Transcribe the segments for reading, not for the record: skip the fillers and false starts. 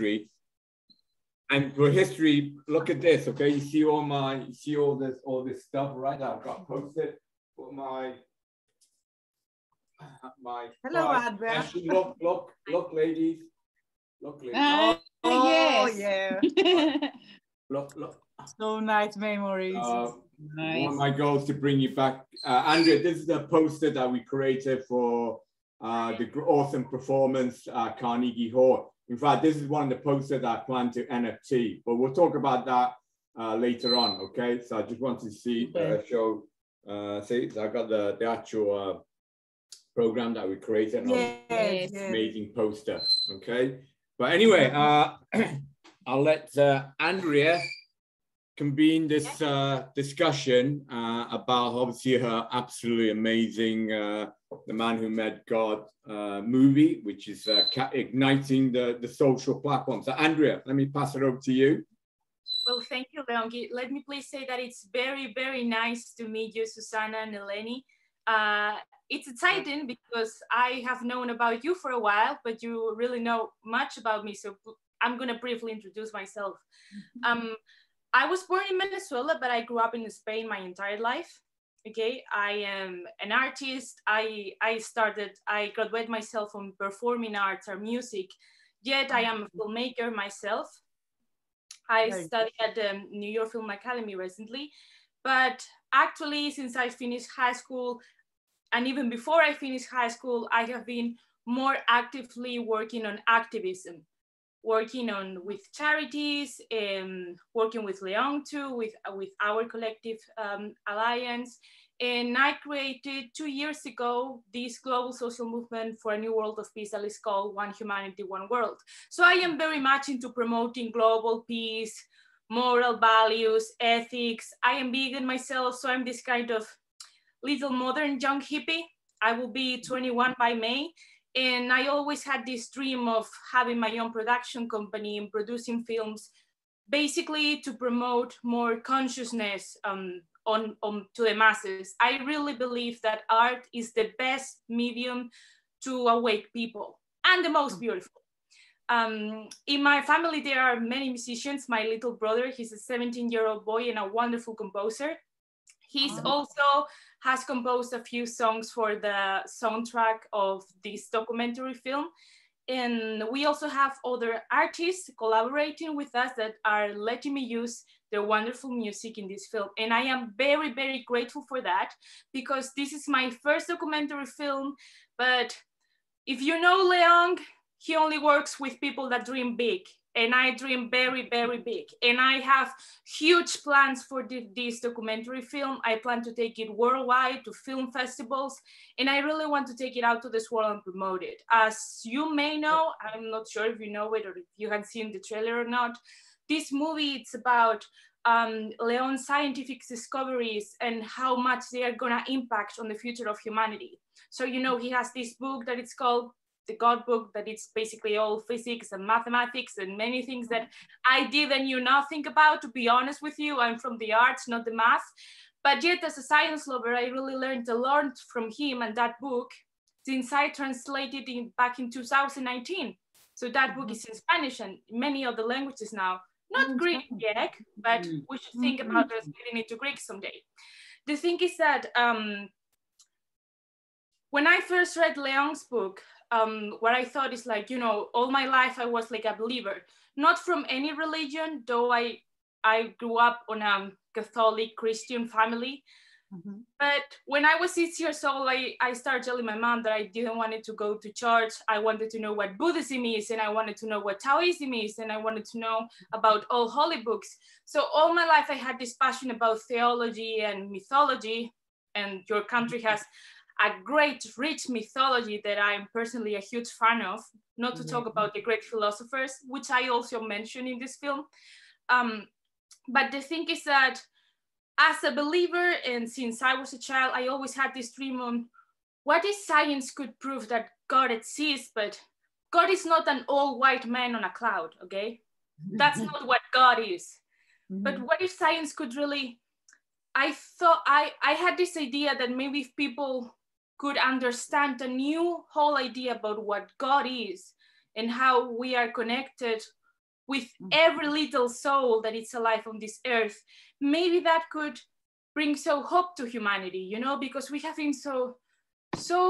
history. And for history, look at this, okay? You see all this stuff, right? I've got posted for my hello, Andrea. Look, ladies. Look, ladies. Oh, yes. Yeah. Look. So nice memories. Nice. One of my goals to bring you back. Andrea, this is a poster that we created for the awesome performance at Carnegie Hall. In fact, this is one of the posters that I plan to NFT, but we'll talk about that later on, okay? So I just want to see, show, see, so I got the actual program that we created. Yes. Amazing poster, okay? But anyway, I'll let Andrea convene this discussion about obviously her absolutely amazing The Man Who Met God movie, which is igniting the social platform. So Andrea, let me pass it over to you. Well, thank you, Leong. Let me please say that it's very, very nice to meet you, Souzana and Eleni. It's exciting because I have known about you for a while, but you really know much about me. So I'm going to briefly introduce myself. I was born in Venezuela, but I grew up in Spain my entire life. Okay, I am an artist. I graduated myself from performing arts or music, yet I am a filmmaker myself. I studied at the New York Film Academy recently, but actually since I finished high school, and even before I finished high school, I have been more actively working on activism, working on with charities, working with Leong too, with our collective alliance. And I created 2 years ago this global social movement for a new world of peace that is called One Humanity, One World. So I am very much into promoting global peace, moral values, ethics. I am vegan myself, so I'm this kind of little modern young hippie. I will be 21 by May. And I always had this dream of having my own production company and producing films, basically to promote more consciousness to the masses. I really believe that art is the best medium to awake people and the most beautiful. In my family, there are many musicians. My little brother, he's a 17-year-old boy and a wonderful composer. He's also has composed a few songs for the soundtrack of this documentary film. And we also have other artists collaborating with us that are letting me use their wonderful music in this film. And I am very, very grateful for that, because this is my first documentary film. But if you know Leong, he only works with people that dream big. And I dream very, very big. And I have huge plans for this documentary film. I plan to take it worldwide to film festivals. And I really want to take it out to this world and promote it. As you may know, I'm not sure if you know it or if you have seen the trailer or not, this movie, it's about Leon's scientific discoveries and how much they are gonna impact on the future of humanity. So, you know, he has this book that it's called the God book, that it's basically all physics and mathematics and many things that I didn't think about, to be honest with you. I'm from the arts, not the math. But yet as a science lover, I really learned a lot from him and that book, since I translated it back in 2019. So that book is in Spanish and many other languages now. Not Greek yet, but we should think about translating it to Greek someday. The thing is that when I first read Leong's book, what I thought is like, you know, all my life I was like a believer, not from any religion, though I grew up on a Catholic Christian family. But when I was 6 years old, I started telling my mom that I didn't want to go to church. I wanted to know what Buddhism is, and I wanted to know what Taoism is, and I wanted to know about all holy books. So all my life I had this passion about theology and mythology, and your country has a great, rich mythology that I'm personally a huge fan of, not to talk about the great philosophers, which I also mentioned in this film. But the thing is that as a believer, and since I was a child, I always had this dream on what if science could prove that God exists, but God is not an old white man on a cloud, okay? That's not what God is. But what if science could really, I had this idea that maybe if people could understand a new whole idea about what God is and how we are connected with every little soul that is alive on this earth, maybe that could bring so hope to humanity, you know, because we have been so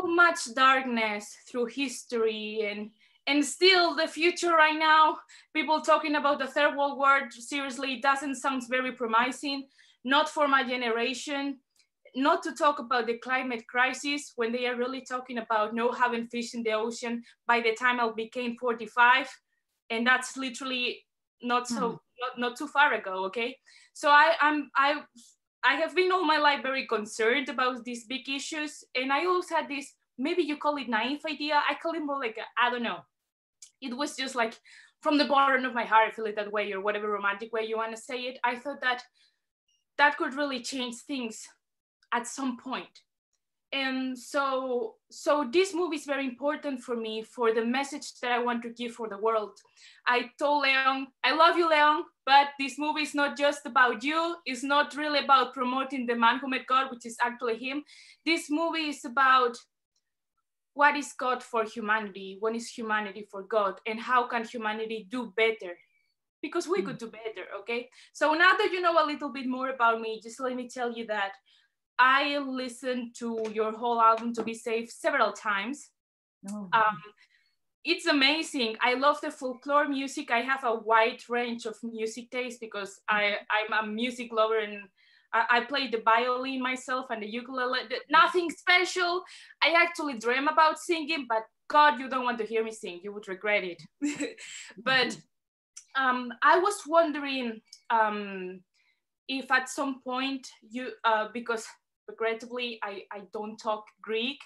much darkness through history, and still the future right now, people talking about the Third World War, seriously, it doesn't sound very promising, not for my generation, not to talk about the climate crisis when they are really talking about no having fish in the ocean by the time I became 45. And that's literally not too far ago, okay? So I have been all my life very concerned about these big issues. And I always had this, maybe you call it naive idea, I call it more like, I don't know. It was just like from the bottom of my heart, I feel it that way, or whatever romantic way you want to say it. I thought that that could really change things at some point. And so this movie is very important for me, for the message that I want to give for the world. I told Leong, I love you, Leong, but this movie is not just about you. It's not really about promoting the man who met God, which is actually him. This movie is about what is God for humanity? What is humanity for God? And how can humanity do better? Because we could do better, okay? So now that you know a little bit more about me, just let me tell you that I listened to your whole album, To Be Safe, several times. It's amazing. I love the folklore music. I have a wide range of music taste because I'm a music lover, and I play the violin myself and the ukulele. Nothing special. I actually dream about singing, but God, you don't want to hear me sing. You would regret it. But I was wondering if at some point you, because regrettably I don't talk Greek,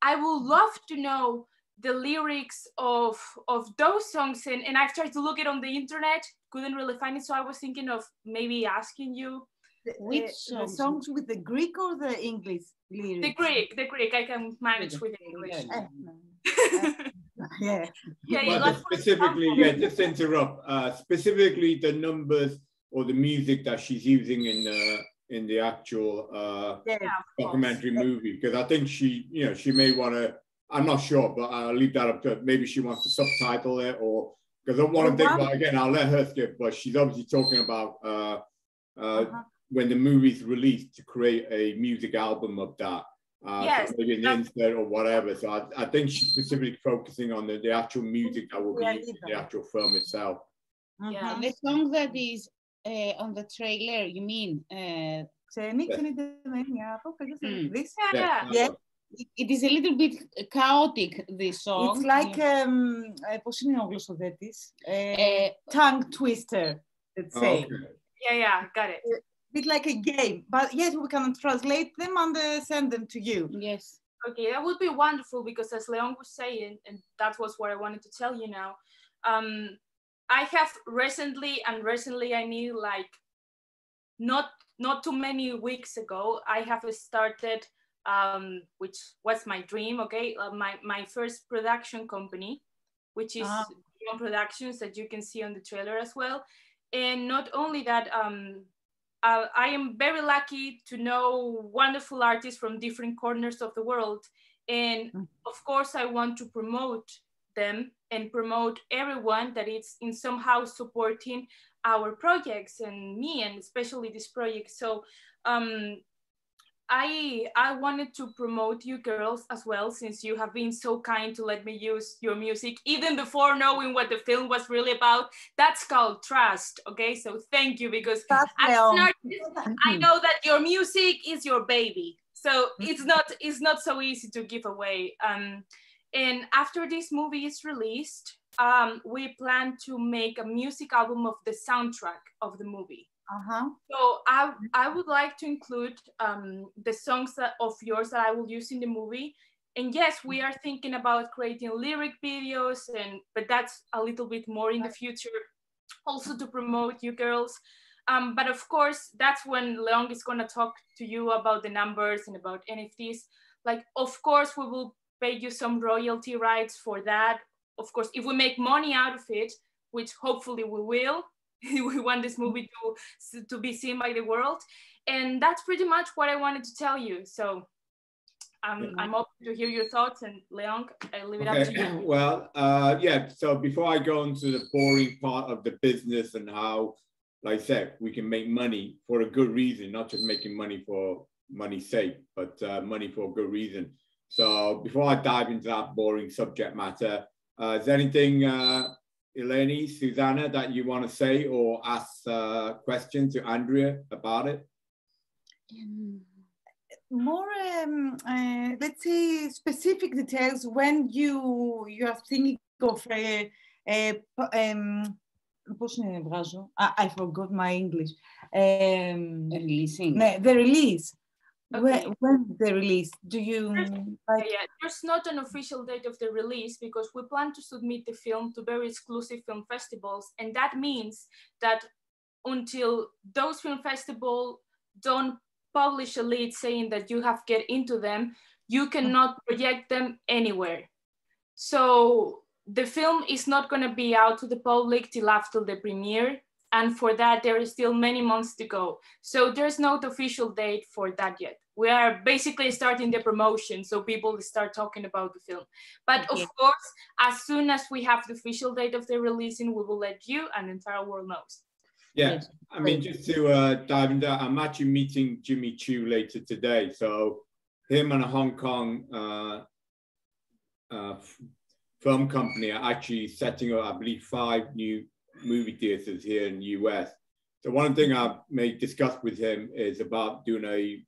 I would love to know the lyrics of those songs, and I've tried to look it on the internet, couldn't really find it, so I was thinking of maybe asking you. Which songs? The songs with the Greek or the English lyrics? The Greek, I can manage with English. Yeah. But specifically, just to interrupt, specifically the numbers or the music that she's using in the actual documentary movie, because I think she may want to, I'm not sure, but I'll leave that up to her. Maybe she wants to subtitle it, or because I want to think about, again, I'll let her skip, but she's obviously talking about when the movie's released, to create a music album of that. Yes, so maybe an insert or whatever. So I think she's specifically focusing on the actual music that will be in the actual film itself. Yeah. The song that is on the trailer, you mean? This? Yeah. It is a little bit chaotic, this song. It's like tongue twister, let's say. Okay. Yeah, got it. A bit like a game, but yes, we can translate them and send them to you. Yes. Okay, that would be wonderful, because as Leong was saying, and that was what I wanted to tell you now, I have recently I mean, like not too many weeks ago, I have started, which was my dream, okay, my first production company, which is Leong Productions, that you can see on the trailer as well. And not only that, I am very lucky to know wonderful artists from different corners of the world. And of course, I want to promote them and promote everyone that is in somehow supporting our projects, and me, and especially this project. So I wanted to promote you girls as well, since you have been so kind to let me use your music, even before knowing what the film was really about. That's called trust, okay? So thank you, because as an artist, I know that your music is your baby. So it's not so easy to give away. And after this movie is released, we plan to make a music album of the soundtrack of the movie. So I would like to include the songs of yours that I will use in the movie. And yes, we are thinking about creating lyric videos, but that's a little bit more in the future, also to promote you girls. But of course, that's when Leong is gonna talk to you about the numbers and about NFTs. Like, of course, we will pay you some royalty rights for that. Of course, if we make money out of it, which hopefully we will, we want this movie to be seen by the world. And that's pretty much what I wanted to tell you. So I'm open to hear your thoughts, and Leong, I leave it up to you. Well, yeah, so before I go into the boring part of the business and how, like I said, we can make money for a good reason, not just making money for money's sake, but money for a good reason. So before I dive into that boring subject matter, is there anything, Eleni, Souzana, that you want to say or ask questions to Andrea about it? More, let's say, specific details when you are thinking of I forgot my English. Releasing. The release. Okay. When the release? Do you like? Yeah, there's not an official date of the release because we plan to submit the film to very exclusive film festivals, and that means that until those film festivals don't publish a lead saying that you have get into them, you cannot project them anywhere. So the film is not going to be out to the public till after the premiere, and for that there is still many months to go. So there's no official date for that yet. We are basically starting the promotion so people start talking about the film. But of course, as soon as we have the official date of the releasing, we will let you and the entire world knows. Yeah, I mean, just to dive into that, I'm actually meeting Jimmy Chu later today. So him and a Hong Kong film company are actually setting up, I believe, 5 new movie theaters here in the US. So one thing I may discuss with him is about doing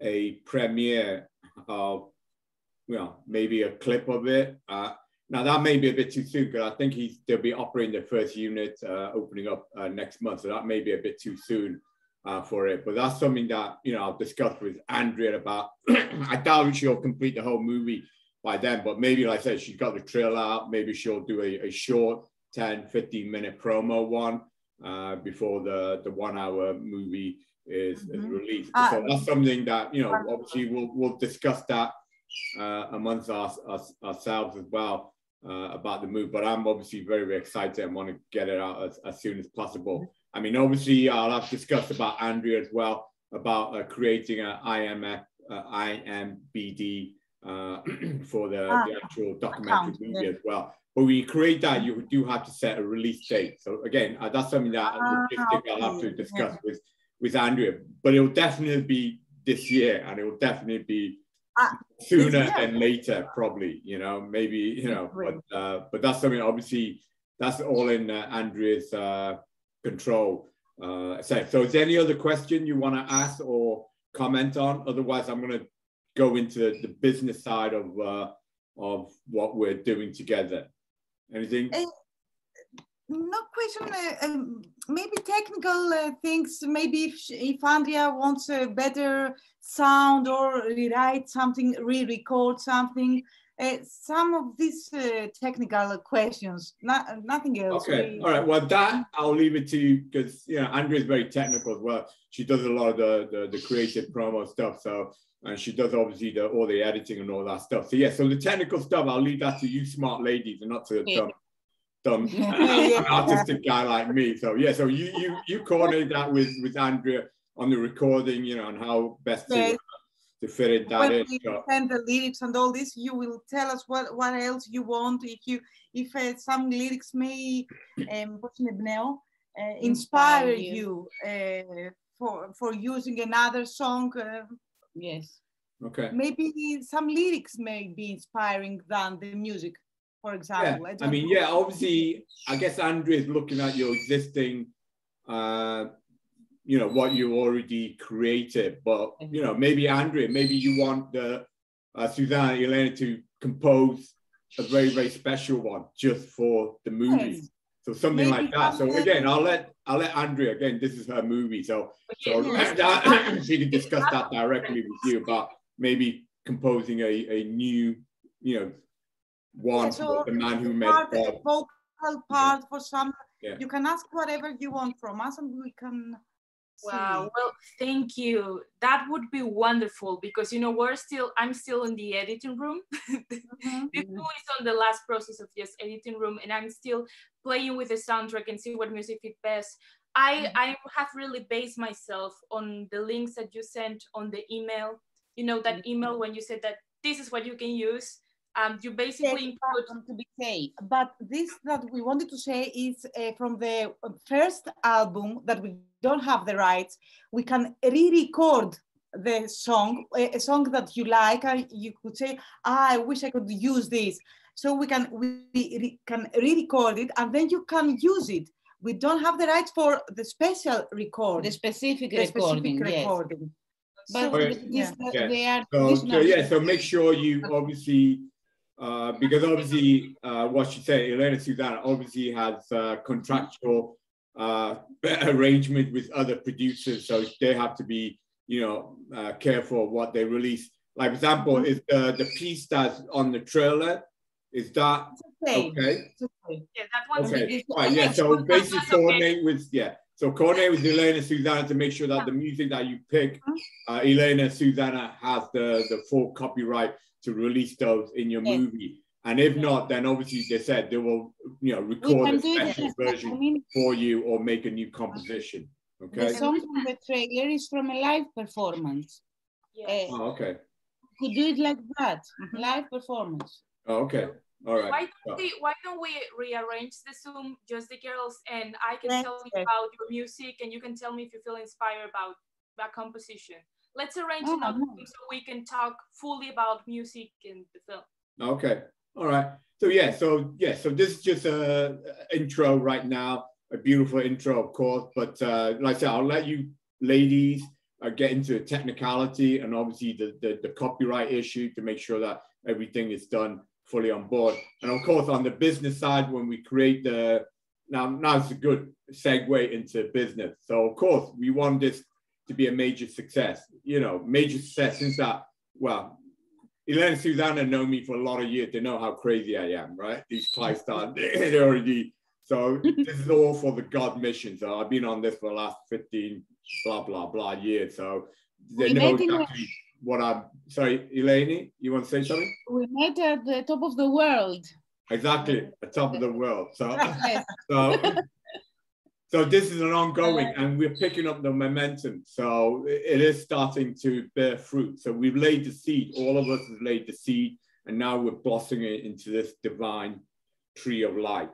a premiere of, well, maybe a clip of it. Now that may be a bit too soon because I think they'll be operating their first unit opening up next month. So that may be a bit too soon for it. But that's something that, you know, I'll discuss with Andrea about. I doubt she'll complete the whole movie by then, but maybe, like I said, she's got the trailer out. Maybe she'll do a short 10, 15-minute promo one before the 1 hour movie is released. So that's something that, you know, obviously we'll discuss that amongst ourselves as well about the move. But I'm obviously very, very excited and want to get it out as soon as possible. I mean, obviously, I'll have discussed about Andrea as well, about creating an IMBD for the actual documentary movie as well. But when you create that, you do have to set a release date. So again, that's something that I'll have to discuss with Andrea. But it will definitely be this year, and it will definitely be sooner than later, probably. You know, maybe, you know, but that's something. Obviously, that's all in Andrea's control. So is there any other question you want to ask or comment on? Otherwise, I'm going to go into the business side of what we're doing together. Anything? No question. Maybe technical things. Maybe if Andrea wants a better sound or rewrite something, re-record something. Some of these technical questions. Nothing else. Okay. All right. Well, that I'll leave it to you because, you know, Andrea is very technical as well. She does a lot of the creative promo stuff. So. And she does obviously all the editing and all that stuff. So yeah, so the technical stuff, I'll leave that to you smart ladies and not to a dumb artistic guy like me. So yeah, so you coordinate that with Andrea on the recording, you know, and how best to fit it that in. So. And the lyrics and all this, you will tell us what else you want. If some lyrics may inspire you for using another song. Yes. Okay. Maybe some lyrics may be inspiring than the music, for example. Yeah. I mean, yeah, obviously, I guess Andrea is looking at your existing, you know, what you already created. But, you know, maybe Andrea, maybe you want the Souzana, Eleni to compose a very, very special one just for the movie. Yes. So something maybe like that. So again, I'll let Andrea, again, this is her movie. So she can discuss that directly with you about maybe composing a new, you know, one for the man who made the vocal part for some. Yeah. You can ask whatever you want from us and we can Wow, well, thank you. That would be wonderful because, you know, I'm still in the editing room. The film is on the last process of just editing room and I'm still playing with the soundtrack and see what music fit best. I have really based myself on the links that you sent on the email you know, that email when you said that this is what you can use. You basically include to be said, but this that we wanted to say is from the first album that we don't have the rights, we can re-record the song, a song that you like, and you could say, I wish I could use this. So we can re-record it, and then you can use it. We don't have the rights for the special record, The specific the recording, specific yes. recording. But They are so make sure you obviously, because obviously what she said, Eleni and Souzana obviously has contractual arrangement with other producers, so they have to be, you know, careful of what they release. Like, for example, is the piece that's on the trailer, is that okay? Yeah, that one's okay. Right, yeah, so basically coordinate with, so coordinate with Eleni and Souzana to make sure that the music that you pick, Eleni and Souzana has the full copyright to release those in your movie. And if not, then obviously they said they will, you know, record a special version for you or make a new composition. Okay. The song from the trailer is from a live performance. Yes. Okay. Could do it like that, live performance. Okay. All right. Why don't we rearrange the Zoom, just the girls, and I can tell you about your music, and you can tell me if you feel inspired about that composition. Let's arrange another Zoom so we can talk fully about music and the film. Okay. All right. So so this is just a intro right now, a beautiful intro, of course. But like I said, I'll let you ladies get into the technicality and obviously the copyright issue to make sure that everything is done fully on board. And of course, on the business side, when we create now it's a good segue into business. So of course, we want this to be a major success, you know, major success since that, well, Eleni and Souzana know me for a lot of years. They know how crazy I am, right? These clients they already, so this is all for the God mission. So I've been on this for the last 15, blah, blah, blah years. So they know exactly what I'm, sorry, Eleni, you want to say something? We met at the top of the world. Exactly, the top of the world. So, so this is an ongoing, and we're picking up the momentum. So it is starting to bear fruit. So we've laid the seed. All of us have laid the seed, and now we're blossoming it into this divine tree of life.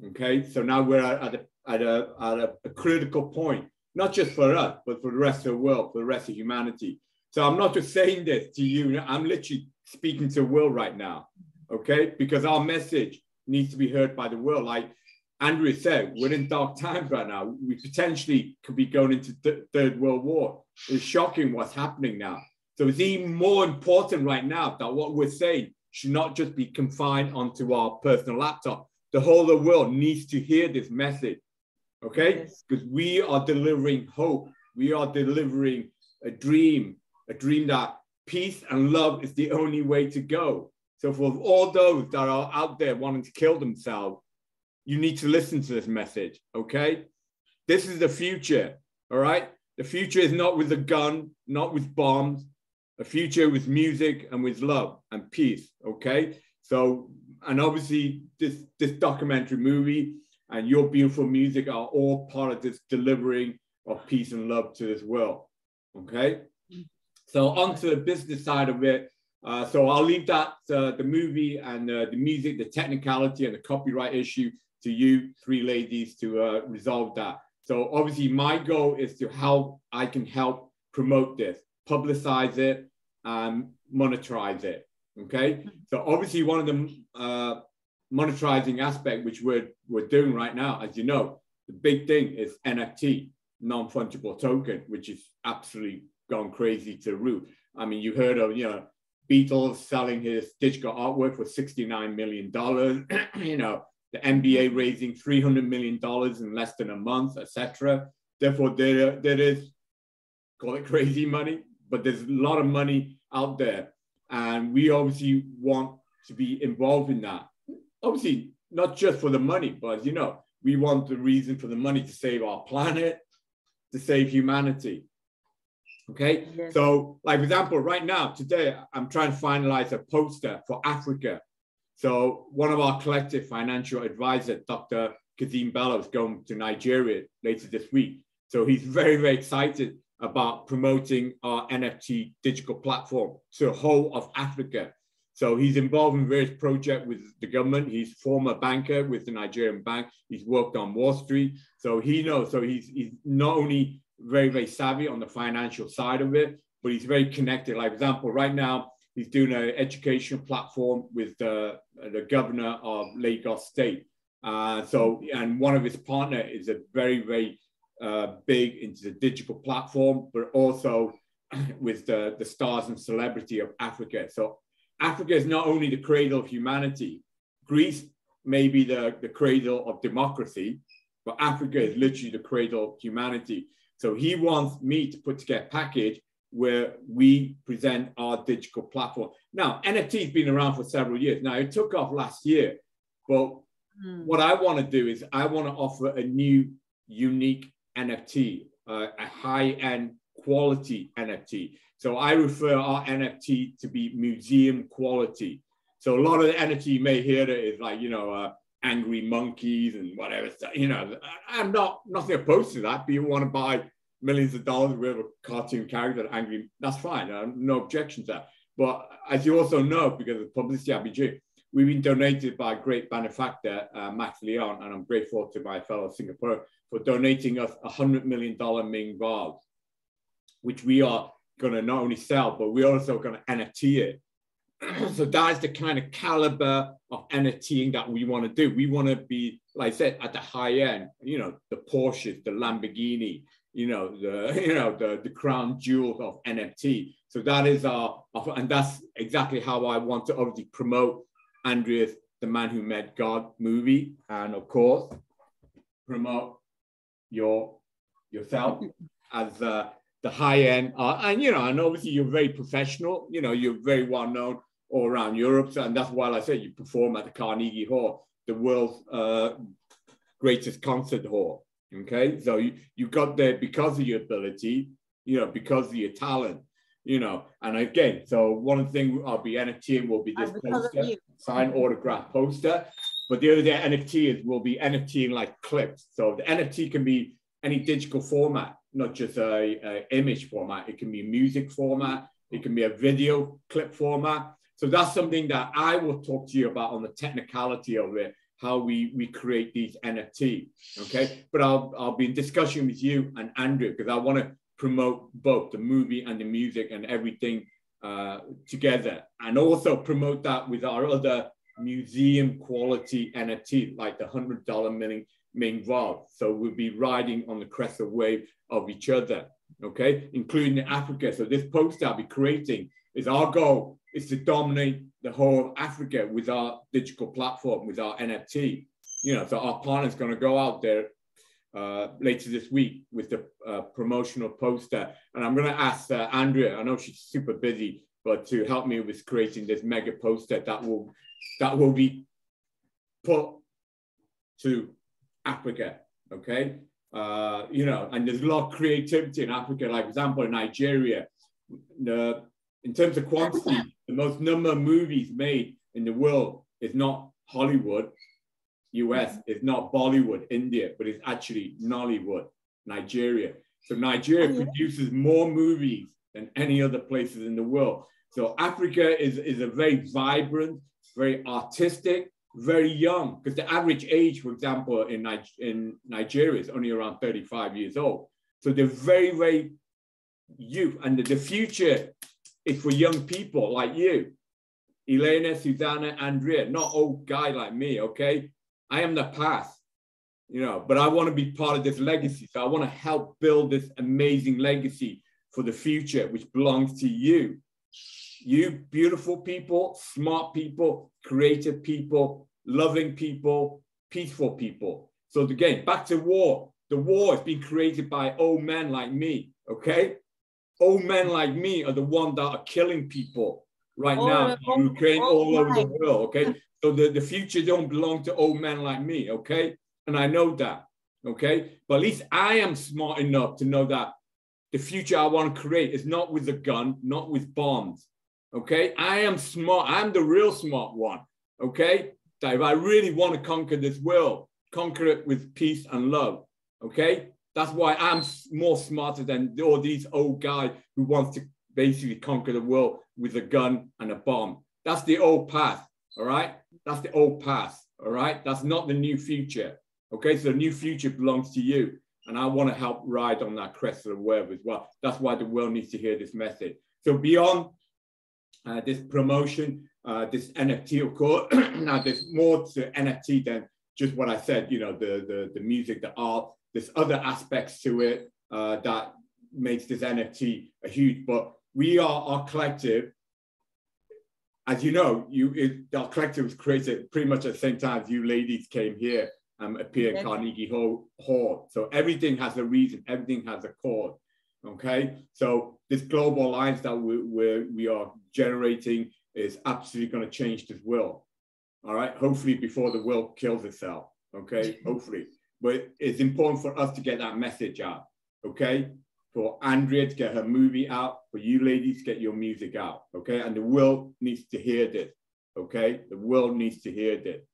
Okay. So now we're at a critical point, not just for us, but for the rest of the world, for the rest of humanity. So I'm not just saying this to you. I'm literally speaking to the world right now. Okay. Because our message needs to be heard by the world. Like Andrea said, we're in dark times right now. We potentially could be going into third world war. It's shocking what's happening now. So it's even more important right now that what we're saying should not just be confined onto our personal laptop. The whole of the world needs to hear this message, okay? Because we are delivering hope. We are delivering a dream that peace and love is the only way to go. So for all those that are out there wanting to kill themselves, you need to listen to this message, okay? This is the future, all right? The future is not with a gun, not with bombs. The future with music and with love and peace, okay? So, and obviously this documentary movie and your beautiful music are all part of this delivering of peace and love to this world, okay? So onto the business side of it. So I'll leave that, the movie and the music, the technicality and the copyright issue to you three ladies to resolve that. So obviously my goal is to how I can help promote this, publicize it, and monetize it, okay? So obviously one of the monetizing aspect, which we're doing right now, as you know, the big thing is NFT, non-fungible token, which is absolutely gone crazy to the roof. I mean, you heard of, you know, Beatles selling his digital artwork for $69 million, you know, the NBA raising $300 million in less than a month, etc. Therefore, there is, call it crazy money, but there's a lot of money out there. And we obviously want to be involved in that. Obviously, not just for the money, but as you know, we want the reason for the money to save our planet, to save humanity. Okay, yes. So like for example, right now, today, I'm trying to finalize a poster for Africa. So one of our collective financial advisors, Dr. Kazim Bello, is going to Nigeria later this week. So he's very, very excited about promoting our NFT digital platform to the whole of Africa. So he's involved in various projects with the government. He's former banker with the Nigerian bank. He's worked on Wall Street. So he knows, so he's not only very, very savvy on the financial side of it, but he's very connected. Like, for example, right now, he's doing an education platform with the governor of Lagos State. And one of his partners is a very, very big into the digital platform, but also with the stars and celebrity of Africa. So Africa is not only the cradle of humanity. Greece may be the cradle of democracy, but Africa is literally the cradle of humanity. So he wants me to put together a package where we present our digital platform. Now, NFT has been around for several years. Now, it took off last year, but what I want to do is I want to offer a new, unique NFT, a high-end quality NFT. So I refer our NFT to be museum quality. So a lot of the NFT you may hear is like, you know, angry monkeys and whatever. You know, I'm nothing opposed to that. People want to buy millions of dollars with a cartoon character angry, that's fine. No objection to that. But as you also know, because of the publicity I've been doing, we've been donated by a great benefactor, Max Leong, and I'm grateful to my fellow Singaporean for donating us $100 million Ming vase, which we are going to not only sell, but we're also going to NFT it. So that's the kind of caliber of NFTing that we want to do. We want to be, like I said, at the high end, you know, the Porsches, the Lamborghini, you know, the crown jewels of NFT. So that is and that's exactly how I want to obviously promote Andrea's The Man Who Met God movie, and of course, promote yourself as the high end. And, you know, and obviously you're very professional, you know, you're very well known all around Europe. And that's why I say you perform at the Carnegie Hall, the world's greatest concert hall. Okay, so you got there because of your ability, you know, because of your talent, you know. And again, so one thing I'll be NFTing will be this poster, signed autograph poster. But the other day NFT will be NFTing like clips. So the NFT can be any digital format, not just a image format. It can be a music format. It can be a video clip format. So that's something that I will talk to you about on the technicality of it, how we create these NFT, okay? But I'll be in discussion with you and Andrea, because I want to promote both the movie and the music and everything together, and also promote that with our other museum quality NFT, like the $100 Ming vase. So we'll be riding on the crest of wave of each other, okay? Including Africa. So this poster I'll be creating is our goal is to dominate the whole of Africa with our digital platform, with our NFT. You know, so our partner's going to go out there later this week with the promotional poster. And I'm going to ask Andrea, I know she's super busy, but to help me with creating this mega poster that will be put to Africa, okay? You know, and there's a lot of creativity in Africa. Like, for example, in Nigeria, in terms of quantity, the most number of movies made in the world is not Hollywood, US, it's not Bollywood, India, but it's actually Nollywood, Nigeria. So Nigeria produces more movies than any other places in the world. So Africa is a very vibrant, very artistic, very young, because the average age, for example, in Nigeria is only around 35 years old. So they're very, very youth, and the future is for young people like you, Eleni, Souzana, Andrea, not old guy like me, okay? I am the past, you know, but I want to be part of this legacy. So I want to help build this amazing legacy for the future, which belongs to you. You beautiful people, smart people, creative people, loving people, peaceful people. So again, back to war. The war has been created by old men like me, okay? Old men like me are the ones that are killing people right now in Ukraine, all over the world, okay? So the future don't belong to old men like me, okay? And I know that, okay? But at least I am smart enough to know that the future I want to create is not with a gun, not with bombs, okay? I am smart. I'm the real smart one, okay? That if I really want to conquer this world, conquer it with peace and love, okay? That's why I'm more smarter than all these old guys who wants to basically conquer the world with a gun and a bomb. That's the old path, all right? That's the old path, all right? That's not the new future, okay? So the new future belongs to you. And I want to help ride on that crest of the wave as well. That's why the world needs to hear this message. So beyond this promotion, this NFT, of course, now there's more to NFT than just what I said, you know, the music, the art. There's other aspects to it that makes this NFT a huge, but we are our collective. As you know, our collective was created pretty much at the same time as you ladies came here. Appear in Carnegie Hall. So everything has a reason, everything has a cause, okay? So this global alliance that we are generating is absolutely gonna change this world, all right? Hopefully before the world kills itself, okay? Hopefully, but it's important for us to get that message out, okay? For Andrea to get her movie out, for you ladies to get your music out, okay? And the world needs to hear this, okay? The world needs to hear this,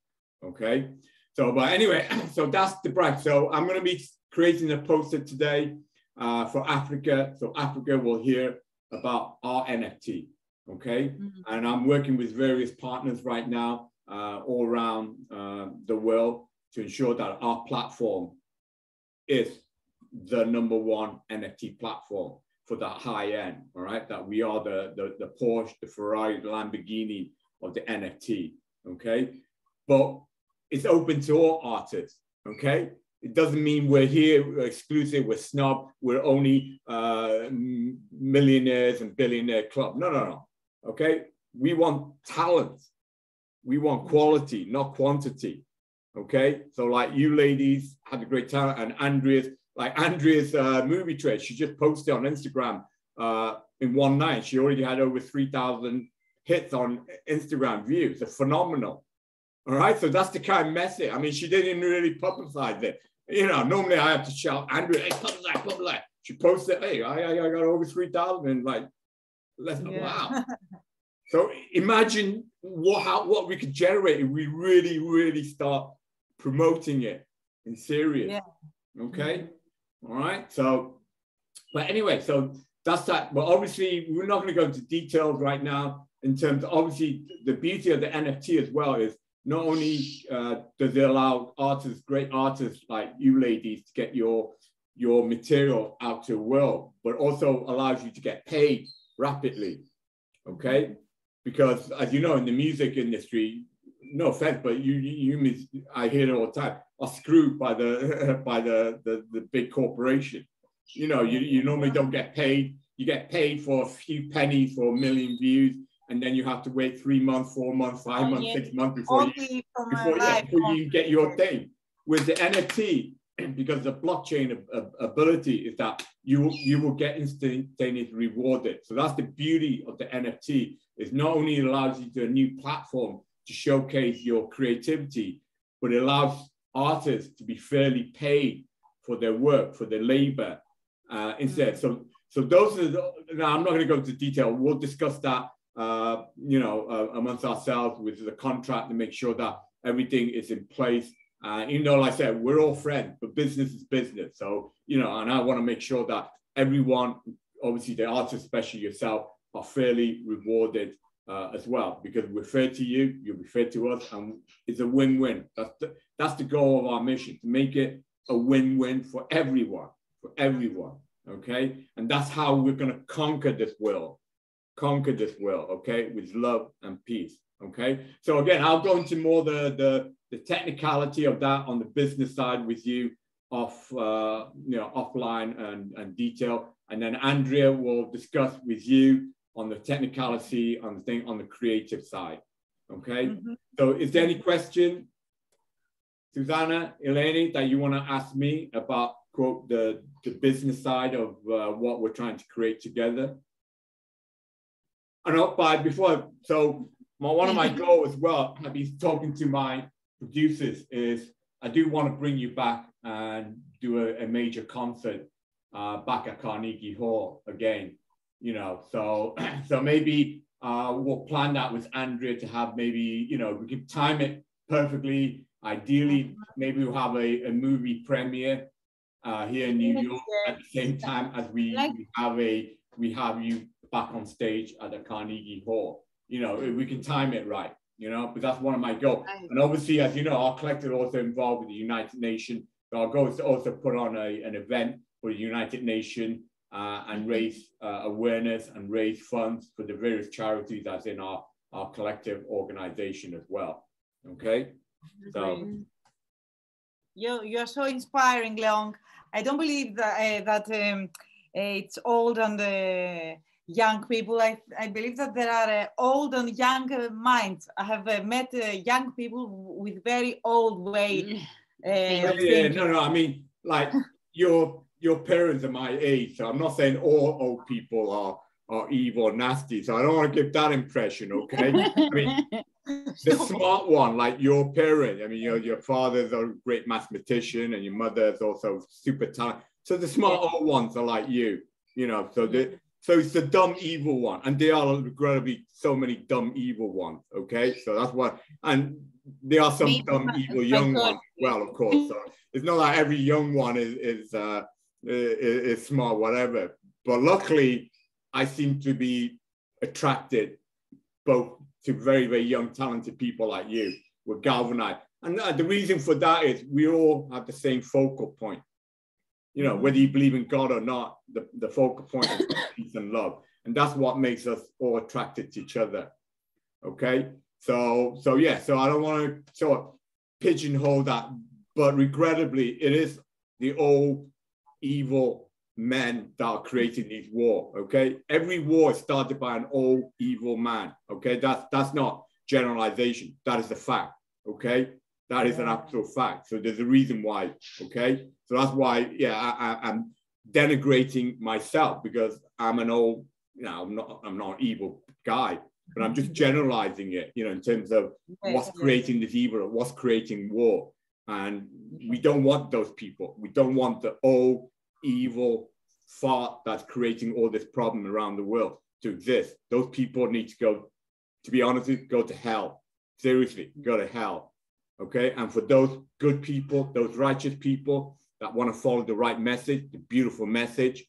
okay? So, but anyway, so that's the brag. So I'm going to be creating a poster today for Africa. So Africa will hear about our NFT, okay? And I'm working with various partners right now all around the world to ensure that our platform is the #1 NFT platform for that high end, all right? That we are the Porsche, the Ferrari, the Lamborghini of the NFT, okay? But it's open to all artists, okay? It doesn't mean we're here, we're exclusive, we're snob, we're only millionaires and billionaire club. No, no, no, okay? We want talent. We want quality, not quantity, okay? So like you ladies had a great talent, and Andrea's movie trade, she just posted on Instagram in one night. She already had over 3,000 hits on Instagram views. It's phenomenal. All right, so that's the kind of message. I mean, she didn't really publicize it. You know, normally I have to shout, Andrea, hey, publicize. She posted, hey, I got over 3,000, and like, wow. So imagine what we could generate if we really, really start promoting it in serious. Yeah. Okay, all right. So, but anyway, so that's that. But obviously, we're not going to go into details right now in terms of, obviously, the beauty of the NFT as well is not only does it allow artists, great artists like you ladies, to get your material out to the world, but also allows you to get paid rapidly, okay? Because as you know, in the music industry, no offense, but I hear it all the time, are screwed by the big corporation. You know, you normally don't get paid. You get paid for a few pennies for 1 million views, and then you have to wait 3 months, 4 months, 5 months, 6 months before you get your thing. With the NFT, because the blockchain ability is that you will get instantaneously rewarded. So that's the beauty of the NFT. Is not only it allows you to a new platform to showcase your creativity, but it allows artists to be fairly paid for their work, for their labor instead. So those are now I'm not going to go into detail. We'll discuss that amongst ourselves with the contract to make sure that everything is in place. Even though, like I said, we're all friends, but business is business. So, and I want to make sure that everyone, obviously the artists, especially yourself, are fairly rewarded as well, because we're fair to you, you'll be fair to us, and it's a win-win. That's the goal of our mission, to make it a win-win for everyone, okay? And that's how we're going to conquer this world, okay, with love and peace, okay? So again, I'll go into more the technicality of that on the business side with you offline and detail, and then Andrea will discuss with you on the technicality on the creative side, okay? So is there any question, Souzana, Eleni, that you want to ask me about, quote, the business side of what we're trying to create together? And one of my goals as well, I've been talking to my producers, is I do want to bring you back and do a major concert back at Carnegie Hall again, so maybe we'll plan that with Andrea to have maybe, we can time it perfectly. Ideally, maybe we'll have a movie premiere here in New York at the same time as we have you back on stage at the Carnegie Hall. You know, if we can time it right, you know, but that's one of my goals. And obviously, as you know, our collective also involved with the United Nations. So our goal is to also put on an event for the United Nations and raise awareness and raise funds for the various charities that's in our collective organization as well. Okay, so. You're so inspiring, Leong. I don't believe that it's old and young people. I believe that there are old and young minds. I have met young people with very old way. No. I mean, like your parents are my age, so I'm not saying all old people are evil or nasty. So I don't want to give that impression. Okay, I mean. The smart one, like your parent, I mean, your father's a great mathematician and your mother's also super talented. So the smart old ones are like you know, so it's the dumb, evil one. And there are going to be so many dumb, evil ones, okay? So that's what, and there are some dumb, evil young ones as well, of course. So it's not like every young one is smart, whatever. But luckily, I seem to be attracted both to very, very young, talented people like you. We're galvanized. And the reason for that is we all have the same focal point. You know, whether you believe in God or not, the focal point is peace and love. And that's what makes us all attracted to each other. Okay? So I don't want to sort of pigeonhole that, but regrettably, it is the old evil men that are creating these war. Okay, every war is started by an old evil man. Okay, that's not generalization, that is the fact. Okay, that is an absolute fact. So there's a reason why. Okay, so that's why I'm denigrating myself, because I'm an old, you know, I'm not an evil guy, but I'm just generalizing it, you know, in terms of what's creating this evil, what's creating war. And we don't want those people. We don't want the old evil fart that's creating all this problem around the world to exist. Those people need to go, to be honest with you, go to hell. Seriously, go to hell. Okay, and for those good people, those righteous people that want to follow the right message, the beautiful message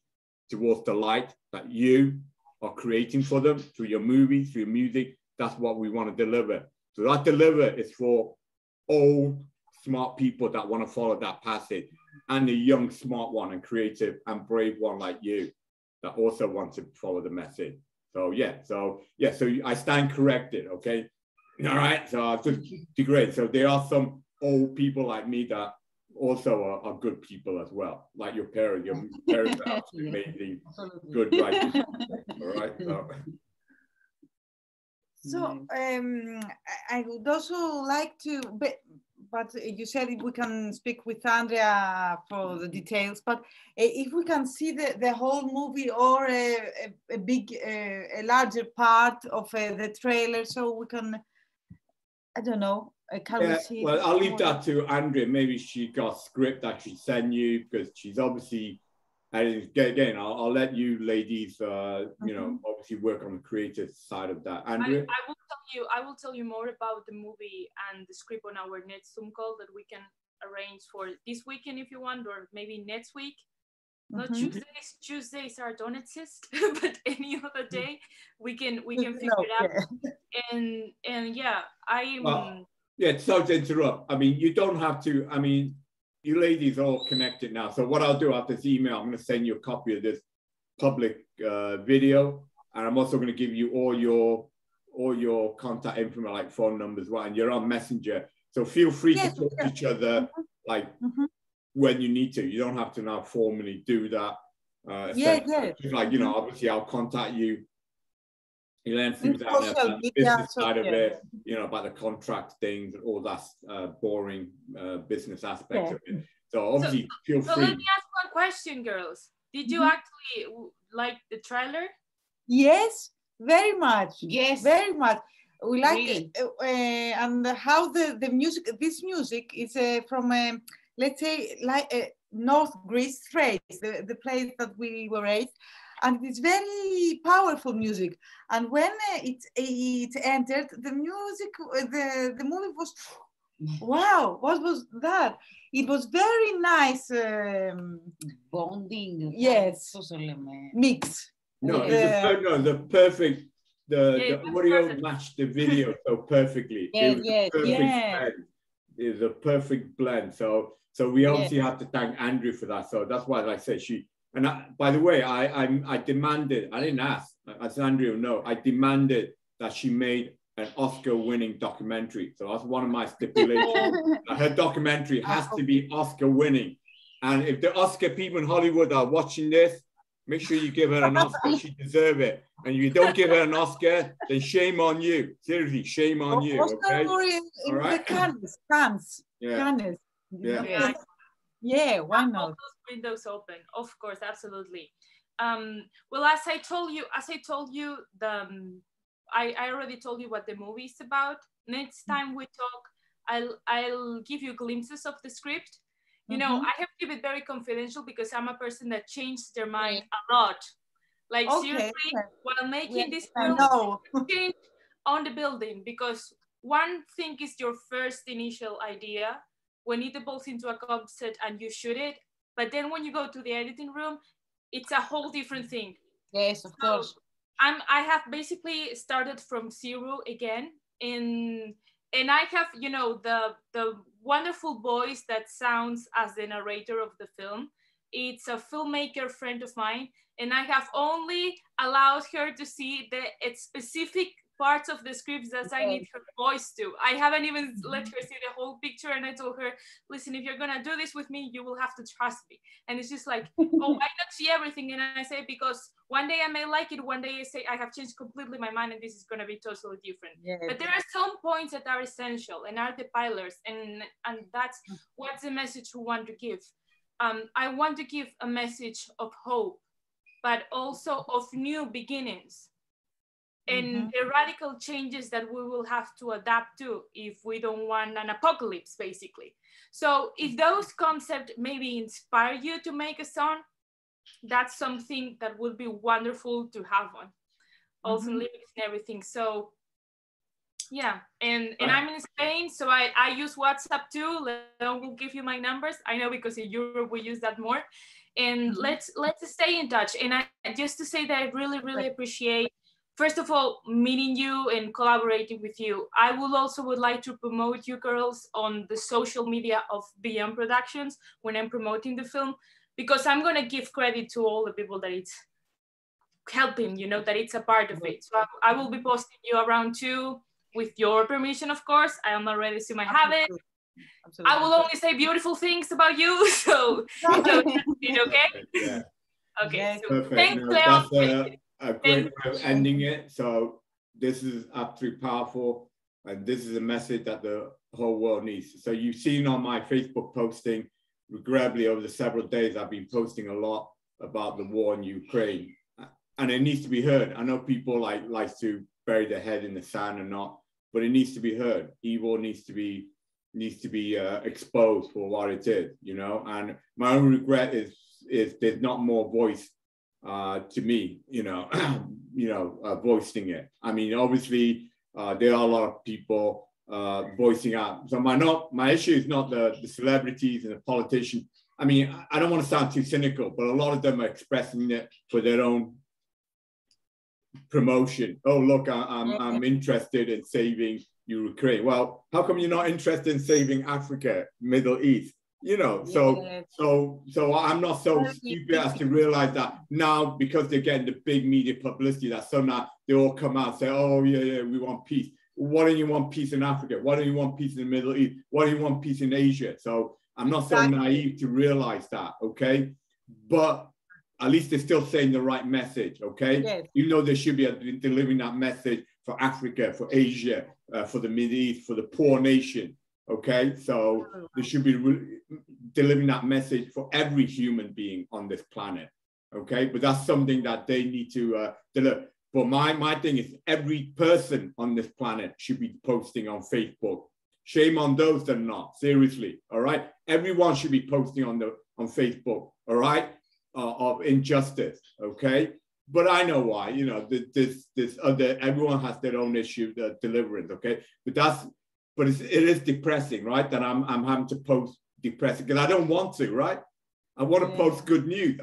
towards the light that you are creating for them through your movies, through your music, that's what we want to deliver. So that deliver is for old, smart people that want to follow that passage, and the young, smart one and creative and brave one like you that also want to follow the message. So I stand corrected, okay? All right, so just be great. So there are some old people like me that also are good people as well, like your parents. Your parents are absolutely amazing, good, right? All right. So I would also like to, but you said if we can speak with Andrea for the details, but if we can see the whole movie or a larger part of the trailer, so we can, I don't know, can we see? Well, I'll leave that to Andrea. Maybe she got a script that she sent you, because she's obviously, and again, I'll let you ladies, you know, obviously work on the creative side of that. Andrea? I will tell you more about the movie and the script on our next Zoom call that we can arrange for this weekend if you want, or maybe next week. Not Tuesdays. Tuesdays don't exist, but any other day we can figure it out. And yeah, sorry to interrupt. I mean, you don't have to. I mean, you ladies are all connected now. So what I'll do after this email, I'm going to send you a copy of this public video, and I'm also going to give you all your contact information, like phone numbers, right? And you're on Messenger, so feel free to talk to each other, like when you need to. You don't have to now formally do that. Just like, you know, obviously I'll contact you, Eleni and Souzana, the business side of it, you know, about the contract things, all that boring business aspects of it. So obviously, feel free. So let me ask one question, girls. Did you actually like the trailer? Yes, very much. Yes, very much. We like it, and how the music. This music is from let's say like North Greece, Thrace, the place that we were raised. And it's very powerful music. And when it entered, the music, the movie was Wow, what was that? It was very nice. Bonding. Yes. Mix. No, Yeah. the perfect, Yeah, the audio matched the video so perfectly. Yes, It was a perfect blend. It was a perfect blend. So we obviously have to thank Andrea for that. So that's why, like I said, by the way, I demanded, I didn't ask, as Andrea know, I demanded that she made an Oscar-winning documentary. So that's one of my stipulations. Her documentary has to be Oscar-winning. And if the Oscar people in Hollywood are watching this, make sure you give her an Oscar. She deserves it. And if you don't give her an Oscar, then shame on you. Seriously, shame on you. Okay. All right. Cannes. Yeah. Yeah. Yeah. Why not? All those windows open. Of course, absolutely. Well, as I told you, I already told you what the movie is about. Next time we talk, I'll give you glimpses of the script. You know, I have to keep it very confidential because I'm a person that changed their mind a lot. Like seriously, while making this film, change on the building, because one thing is your first initial idea when it evolves into a concept and you shoot it, but then when you go to the editing room, it's a whole different thing. Yes, of course. I have basically started from zero again, and I have, you know, the wonderful voice that sounds as the narrator of the film. It's a filmmaker friend of mine, and I have only allowed her to see the specific parts of the scripts that I need her voice to. I haven't even let her see the whole picture, and I told her, listen, if you're gonna do this with me, you will have to trust me. And it's just like, oh, I don't see everything. And I say, because one day I may like it, one day I say I have changed completely my mind and this is gonna be totally different. But there are some points that are essential and are the pillars, and that's what's the message we want to give. I want to give a message of hope, but also of new beginnings and the radical changes that we will have to adapt to if we don't want an apocalypse, basically. So if those concepts maybe inspire you to make a song, that's something that would be wonderful to have on. Also lyrics and everything. So yeah, and I'm in Spain, so I use WhatsApp too. Leon will give you my numbers. I know because in Europe we use that more. And let's stay in touch. And I just to say that I really appreciate, first of all, meeting you and collaborating with you. I would like to promote you girls on the social media of Beyond Productions when I'm promoting the film, because I'm gonna give credit to all the people that it's helping, you know, that it's a part of it. So I will be posting you around too, with your permission, of course. I am not ready to see my habit. Absolutely. I will only say beautiful things about you, so okay? Yeah. Okay, so perfect. Thanks, No, Leon. that's a great way of ending it. So this is absolutely powerful, and this is a message that the whole world needs. So you've seen on my Facebook posting, regrettably over the several days, I've been posting a lot about the war in Ukraine, and it needs to be heard. I know people like to bury their head in the sand and not, but it needs to be heard. Evil needs to be exposed for what it is, you know. And my own regret is there's not more voice to me, you know, voicing it. I mean, obviously, there are a lot of people voicing out. So my issue is not the celebrities and the politicians. I mean, I don't want to sound too cynical, but a lot of them are expressing it for their own promotion. Oh, look, I'm interested in saving Ukraine. Well, how come you're not interested in saving Africa, Middle East? You know, so I'm not so stupid as to realize that now, because they're getting the big media publicity, that somehow they all come out and say, oh yeah, we want peace. Why don't you want peace in Africa? Why don't you want peace in the Middle East? Why do you want peace in Asia? So I'm not so naive to realize that, okay? But at least they're still saying the right message, okay? Yes. Even though they should be delivering that message for Africa, for Asia, for the Middle East, for the poor nation, okay? So they should be delivering that message for every human being on this planet, okay? But that's something that they need to deliver. But my thing is, every person on this planet should be posting on Facebook. Shame on those that are not, seriously, all right? Everyone should be posting on Facebook, all right? Of injustice, okay? But I know why, you know, this other, everyone has their own issue, the deliverance, okay? But but it is depressing, right? That I'm having to post depressing because I don't want to, right? I want to post good news.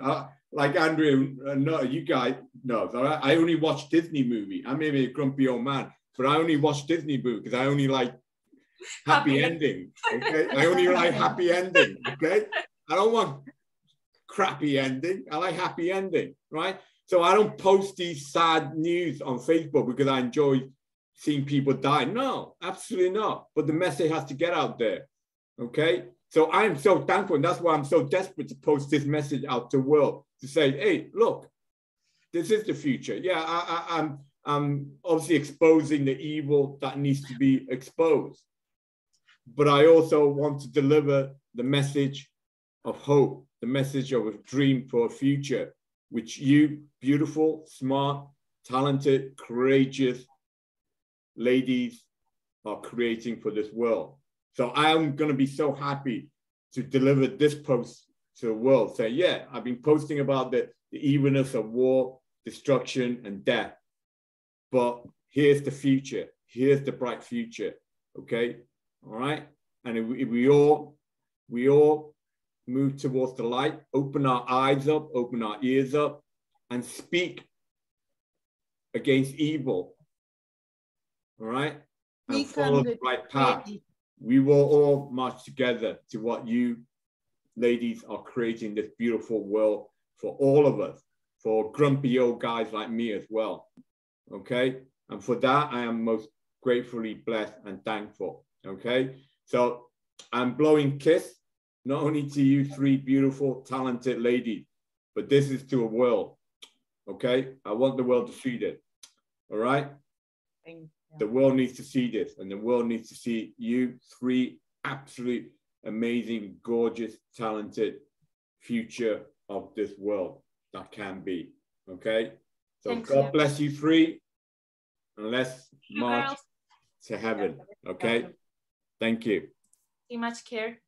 Like Andrea, no, you guys know, I only watch Disney movie. I may be a grumpy old man, but I only watch Disney movie because I only like happy ending. Okay, I only like happy ending. Okay, I don't want crappy ending. I like happy ending, right? So I don't post these sad news on Facebook because I enjoy seeing people die. No, absolutely not. But the message has to get out there. Okay. So I'm so thankful. And that's why I'm so desperate to post this message out to the world to say, hey, look, this is the future. Yeah, I'm obviously exposing the evil that needs to be exposed. But I also want to deliver the message of hope, the message of a dream for a future, which you beautiful, smart, talented, courageous ladies are creating for this world. So I'm going to be so happy to deliver this post to the world. Say, yeah, I've been posting about the evilness of war, destruction, and death. But here's the future. Here's the bright future. Okay? All right? And if we all move towards the light, open our eyes up, open our ears up, and speak against evil. All right? And follow the right path. We will all march together to what you ladies are creating, this beautiful world for all of us, for grumpy old guys like me as well. Okay? And for that, I am most gratefully blessed and thankful. Okay? So I'm blowing kiss, not only to you three beautiful, talented ladies, but this is to a world. Okay? I want the world to see this. All right? The world needs to see this, and the world needs to see you three absolute amazing, gorgeous, talented future of this world that can be. Okay? So thanks, God bless you three, and let's march to heaven. Okay? Thank you. Much care.